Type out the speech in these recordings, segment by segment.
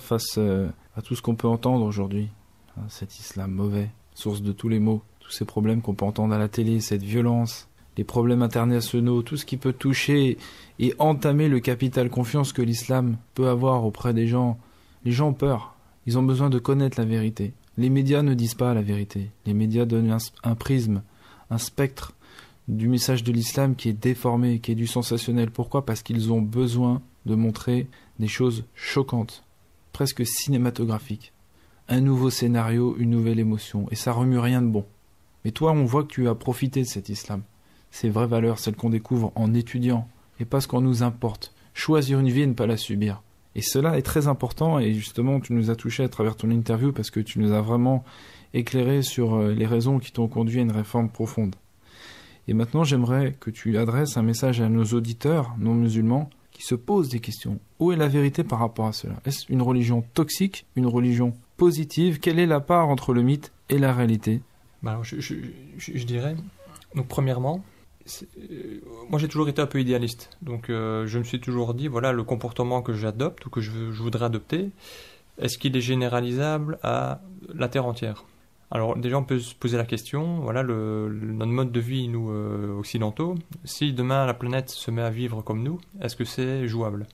face à tout ce qu'on peut entendre aujourd'hui. Cet islam mauvais, source de tous les maux, tous ces problèmes qu'on peut entendre à la télé, cette violence, les problèmes internationaux, tout ce qui peut toucher et entamer le capital confiance que l'islam peut avoir auprès des gens. Les gens ont peur, ils ont besoin de connaître la vérité. Les médias ne disent pas la vérité. Les médias donnent un prisme, un spectre du message de l'islam qui est déformé, qui est du sensationnel. Pourquoi ? Parce qu'ils ont besoin de montrer des choses choquantes, presque cinématographiques. Un nouveau scénario, une nouvelle émotion. Et ça remue rien de bon. Mais toi, on voit que tu as profité de cet islam. Ces vraies valeurs, celles qu'on découvre en étudiant, et pas ce qu'on nous importe. Choisir une vie et ne pas la subir. Et cela est très important, et justement, tu nous as touché à travers ton interview parce que tu nous as vraiment éclairé sur les raisons qui t'ont conduit à une réforme profonde. Et maintenant, j'aimerais que tu adresses un message à nos auditeurs non musulmans qui se posent des questions. Où est la vérité par rapport à cela ? Est-ce une religion toxique, une religion positive ? Quelle est la part entre le mythe et la réalité ? Alors, je dirais, donc premièrement, moi j'ai toujours été un peu idéaliste, donc je me suis toujours dit, voilà, le comportement que j'adopte ou que je voudrais adopter, est-ce qu'il est généralisable à la Terre entière ? Alors déjà on peut se poser la question, voilà, notre mode de vie, nous occidentaux, si demain la planète se met à vivre comme nous, est-ce que c'est jouable ?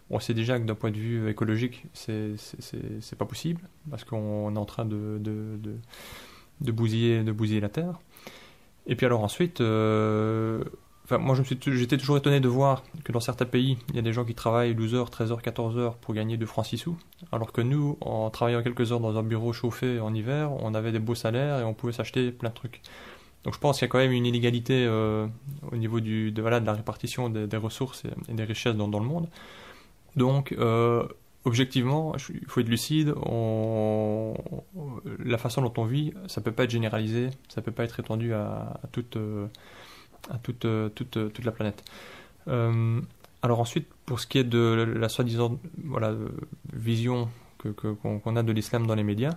On sait déjà que d'un point de vue écologique, c'est pas possible, parce qu'on est en train de bousiller la Terre. Et puis alors ensuite, moi j'étais toujours étonné de voir que dans certains pays, il y a des gens qui travaillent 12 heures, 13 heures, 14 heures pour gagner 2 francs 6 sous, alors que nous, en travaillant quelques heures dans un bureau chauffé en hiver, on avait des beaux salaires et on pouvait s'acheter plein de trucs. Donc je pense qu'il y a quand même une inégalité au niveau de la répartition des ressources et des richesses dans le monde. Donc objectivement, il faut être lucide, la façon dont on vit, ça peut pas être généralisé, ça peut pas être étendu à toute la planète. Alors ensuite, pour ce qui est de la soi-disant vision qu'on a de l'islam dans les médias, à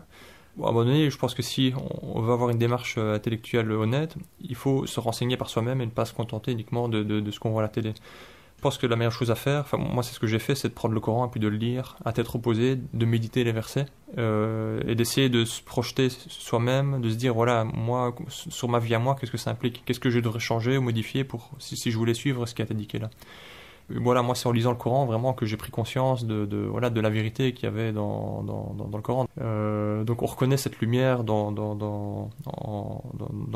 un moment donné, je pense que si on veut avoir une démarche intellectuelle honnête, il faut se renseigner par soi-même et ne pas se contenter uniquement de ce qu'on voit à la télé. Je pense que la meilleure chose à faire, moi c'est ce que j'ai fait, c'est de prendre le Coran et puis de le lire à tête reposée, de méditer les versets et d'essayer de se projeter soi-même, de se dire voilà, moi, sur ma vie à moi, qu'est-ce que ça implique ? Qu'est-ce que je devrais changer ou modifier pour si je voulais suivre ce qui a été indiqué là ? Voilà, moi c'est en lisant le Coran vraiment que j'ai pris conscience de la vérité qu'il y avait dans le Coran. Donc on reconnaît cette lumière dans le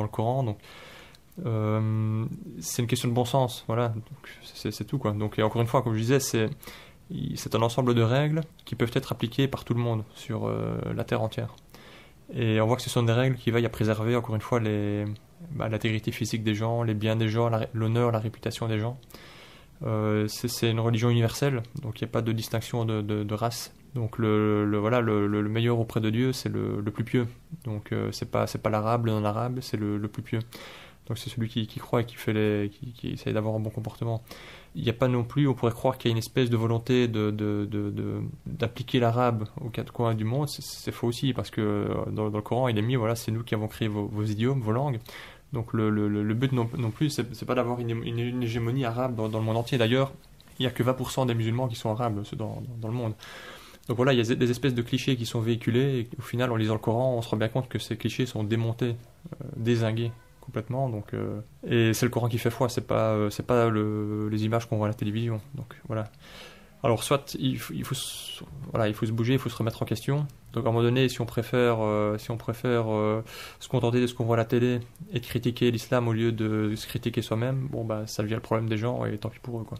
Coran, donc c'est une question de bon sens, voilà, donc c'est tout quoi. Donc et encore une fois, comme je disais, c'est un ensemble de règles qui peuvent être appliquées par tout le monde sur la terre entière. Et on voit que ce sont des règles qui veillent à préserver encore une fois l'intégrité physique des gens, les biens des gens, l'honneur, la réputation des gens. C'est une religion universelle, donc il n'y a pas de distinction de race. Donc le meilleur auprès de Dieu, c'est le plus pieux. Donc c'est pas l'arabe, le non-arabe, c'est le plus pieux. Donc c'est celui qui croit et qui essaye d'avoir un bon comportement. Il n'y a pas non plus, on pourrait croire qu'il y a une espèce de volonté d'appliquer l'arabe aux quatre coins du monde. C'est faux aussi, parce que dans le Coran, il est mis, voilà, c'est nous qui avons créé vos idiomes, vos langues. Donc le but non plus, c'est pas d'avoir une hégémonie arabe dans le monde entier. D'ailleurs, il n'y a que 20% des musulmans qui sont arabes dans le monde. Donc voilà, il y a des espèces de clichés qui sont véhiculés, et au final, en lisant le Coran, on se rend bien compte que ces clichés sont démontés, dézingués complètement. Donc et c'est le Coran qui fait foi, c'est pas les images qu'on voit à la télévision. Donc voilà. Alors soit il faut se bouger, il faut se remettre en question. Donc à un moment donné, si on préfère se contenter de ce qu'on voit à la télé et de critiquer l'islam au lieu de se critiquer soi-même, bon bah ça devient le problème des gens et tant pis pour eux quoi.